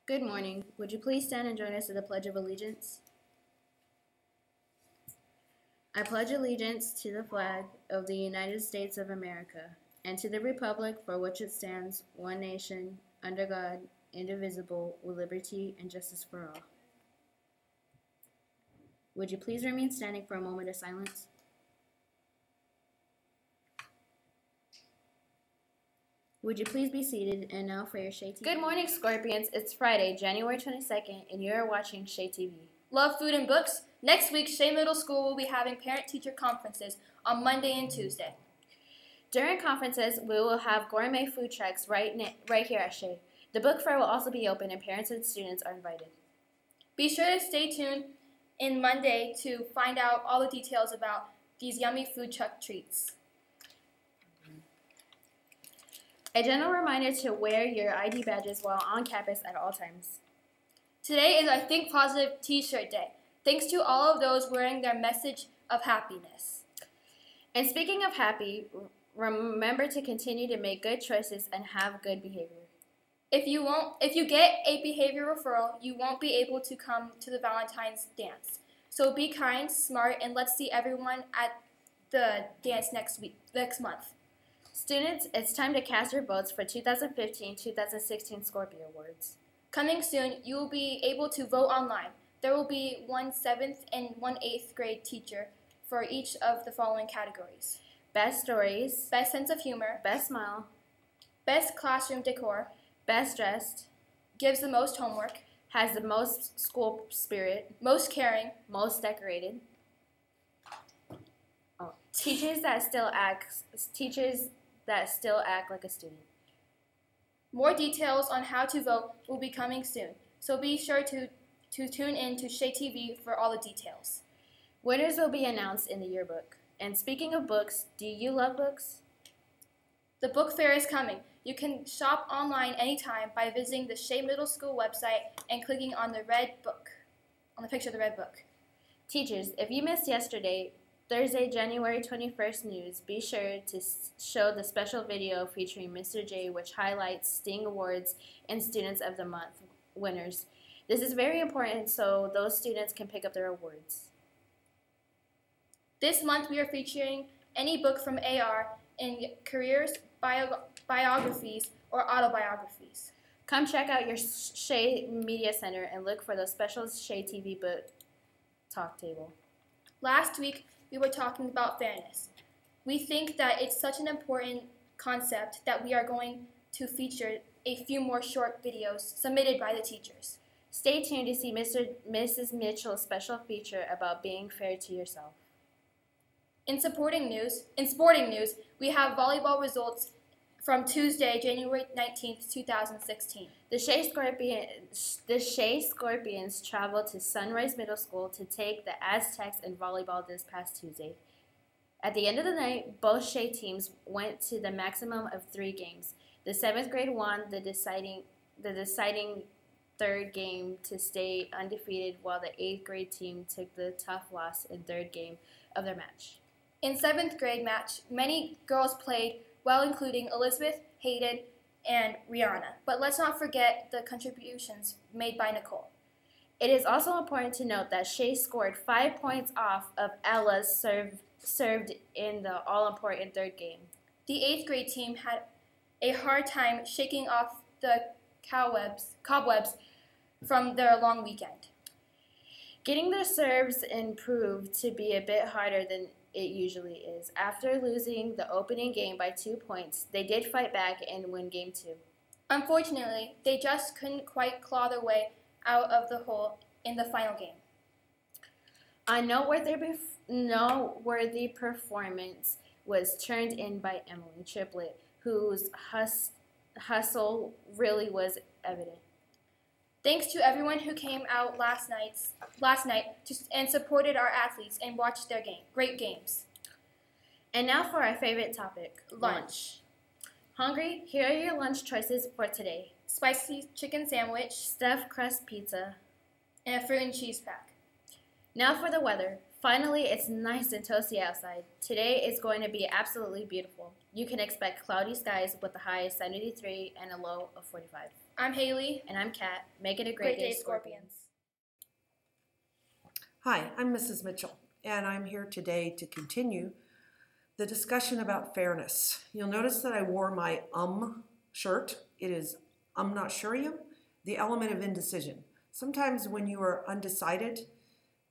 Good morning. Would you please stand and join us in the Pledge of Allegiance? I pledge allegiance to the flag of the United States of America and to the republic for which it stands, one nation, under God, indivisible, with liberty and justice for all. Would you please remain standing for a moment of silence? Would you please be seated, and now for your SheaTV. Good morning, Scorpions. It's Friday, January 22nd, and you're watching SheaTV. Love food and books? Next week, Shea Middle School will be having parent-teacher conferences on Monday and Tuesday. During conferences, we will have gourmet food trucks right here at Shea. The book fair will also be open, and parents and students are invited. Be sure to stay tuned in Monday to find out all the details about these yummy food truck treats. A gentle reminder to wear your ID badges while on campus at all times. Today is our Think Positive T-shirt day. Thanks to all of those wearing their message of happiness. And speaking of happy, remember to continue to make good choices and have good behavior. If you get a behavior referral, you won't be able to come to the Valentine's dance. So be kind, smart, and let's see everyone at the dance next month. Students, it's time to cast your votes for 2015-2016 Scorpio Awards. Coming soon, you will be able to vote online. There will be one 7th and one 8th grade teacher for each of the following categories: Best Stories, Best Sense of Humor, Best Smile, Best Classroom Decor, Best Dressed, Gives the Most Homework, Has the Most School Spirit, Most Caring, Most Decorated, Teachers that still act like a student. More details on how to vote will be coming soon, so be sure to tune in to SheaTV for all the details. Winners will be announced in the yearbook. And speaking of books, do you love books? The book fair is coming. You can shop online anytime by visiting the Shea Middle School website and clicking on the picture of the red book. Teachers, if you missed yesterday, Thursday, January 21st news, be sure to show the special video featuring Mr. J, which highlights STING Awards and Students of the Month winners. This is very important so those students can pick up their awards. This month we are featuring any book from AR in careers, biographies, or autobiographies. Come check out your Shea Media Center and look for the special SheaTV book talk table. Last week, we were talking about fairness. We think that it's such an important concept that we are going to feature a few more short videos submitted by the teachers. Stay tuned to see Mrs. Mitchell's special feature about being fair to yourself. In sporting news, we have volleyball results from Tuesday, January 19th, 2016. The Shea Scorpions traveled to Sunrise Middle School to take the Aztecs in volleyball this past Tuesday. At the end of the night, both Shea teams went to the maximum of 3 games. The 7th grade won the deciding third game to stay undefeated, while the 8th grade team took the tough loss in 3rd game of their match. In 7th grade match, many girls played well, including Elizabeth, Hayden, and Rihanna. But let's not forget the contributions made by Nicole. It is also important to note that Shea scored 5 points off of Ella's served in the all-important 3rd game. The 8th grade team had a hard time shaking off the cobwebs from their long weekend. Getting their serves proved to be a bit harder than it usually is. After losing the opening game by 2 points, they did fight back and win game 2. Unfortunately, they just couldn't quite claw their way out of the hole in the final game. A noteworthy performance was turned in by Emily Triplett, whose hustle really was evident. Thanks to everyone who came out last night and supported our athletes and watched their great games. And now for our favorite topic, lunch. Hungry? Here are your lunch choices for today. Spicy chicken sandwich, stuffed crust pizza, and a fruit and cheese pack. Now for the weather. Finally, it's nice and toasty outside. Today is going to be absolutely beautiful. You can expect cloudy skies with a high of 73 and a low of 45. I'm Haley. And I'm Kat. Make it a great day, Scorpions. Hi, I'm Mrs. Mitchell, and I'm here today to continue the discussion about fairness. You'll notice that I wore my shirt. It is not sure, the element of indecision. Sometimes when you are undecided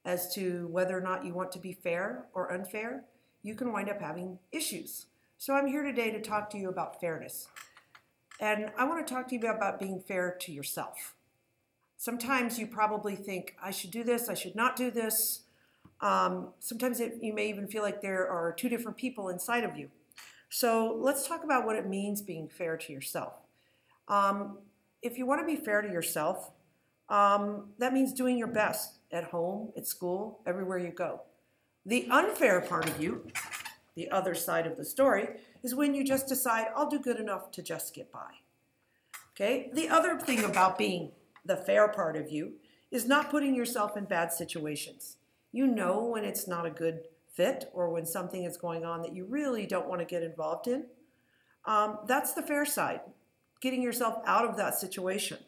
as to whether or not you want to be fair or unfair, you can wind up having issues. So I'm here today to talk to you about fairness. And I want to talk to you about being fair to yourself. Sometimes you probably think, I should do this, I should not do this. Sometimes you may even feel like there are two different people inside of you. So let's talk about what it means being fair to yourself. If you want to be fair to yourself, that means doing your best at home, at school, everywhere you go. The unfair part of you, the other side of the story, is when you just decide, I'll do good enough to just get by. Okay? The other thing about being the fair part of you is not putting yourself in bad situations. You know when it's not a good fit or when something is going on that you really don't want to get involved in. That's the fair side, getting yourself out of that situation.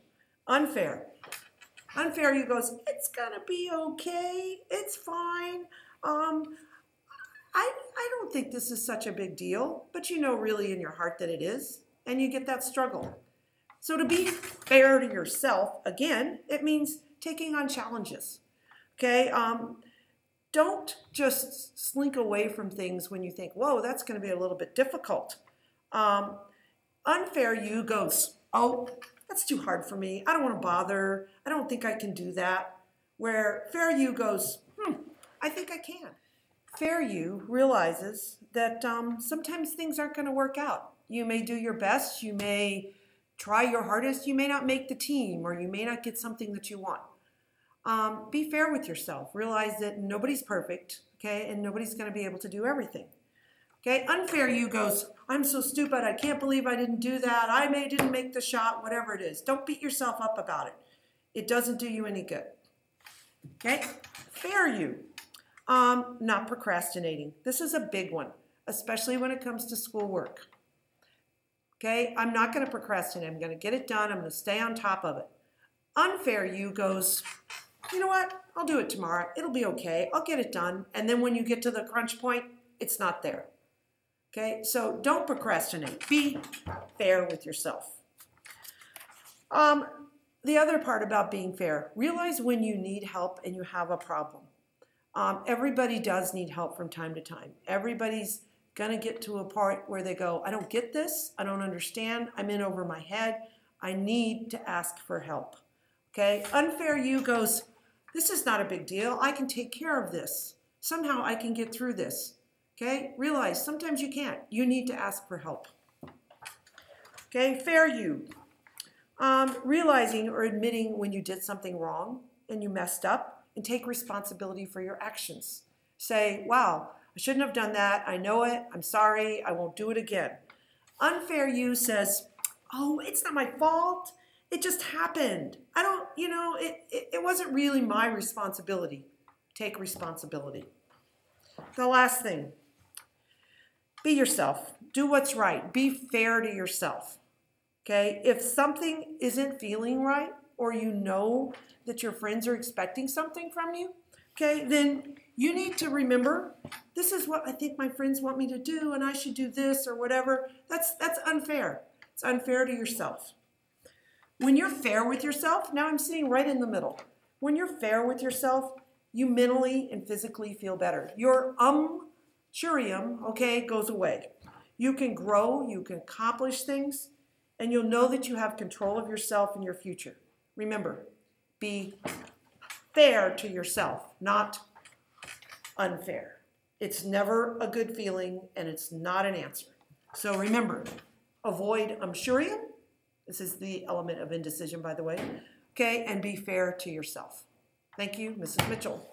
Unfair. Unfair, you goes, it's gonna be okay, it's fine. I don't think this is such a big deal, but you know really in your heart that it is, and you get that struggle. So to be fair to yourself, again, it means taking on challenges, okay? Don't just slink away from things when you think, whoa, that's gonna be a little bit difficult. Unfair you goes, oh, that's too hard for me. I don't wanna bother. I don't think I can do that. Where fair you goes, I think I can. Fair you realizes that sometimes things aren't gonna work out. You may do your best, you may try your hardest, you may not make the team, or you may not get something that you want. Be fair with yourself. Realize that nobody's perfect, okay, and nobody's going to be able to do everything. Okay, unfair you goes, I'm so stupid, I can't believe I didn't do that, I didn't make the shot, whatever it is. Don't beat yourself up about it. It doesn't do you any good. Okay, fair you. Not procrastinating. This is a big one, especially when it comes to schoolwork. Okay, I'm not going to procrastinate. I'm going to get it done. I'm going to stay on top of it. Unfair you goes, you know what? I'll do it tomorrow. It'll be okay. I'll get it done. And then when you get to the crunch point, it's not there. Okay, so don't procrastinate. Be fair with yourself. The other part about being fair, realize when you need help and you have a problem. Everybody does need help from time to time. Everybody's going to get to a part where they go, I don't get this, I don't understand, I'm in over my head, I need to ask for help. Okay, unfair you goes, this is not a big deal, I can take care of this. Somehow I can get through this. Okay, realize sometimes you can't. You need to ask for help. Okay, fair you. Realizing or admitting when you did something wrong and you messed up and take responsibility for your actions. Say, wow, I shouldn't have done that. I know it. I'm sorry. I won't do it again. Unfair you says, oh, it's not my fault. It just happened. I don't, it wasn't really my responsibility. Take responsibility. The last thing, be yourself. Do what's right. Be fair to yourself. Okay? If something isn't feeling right or you know that your friends are expecting something from you, okay, then you need to remember, this is what I think my friends want me to do and I should do this or whatever. That's unfair. It's unfair to yourself. When you're fair with yourself, now I'm sitting right in the middle. When you're fair with yourself, you mentally and physically feel better. Your shurium, okay, goes away. You can grow, you can accomplish things, and you'll know that you have control of yourself and your future. Remember, be fair to yourself, not unfair. It's never a good feeling, and it's not an answer. So remember, avoid shurium. This is the element of indecision, by the way. Okay, and be fair to yourself. Thank you, Mrs. Mitchell.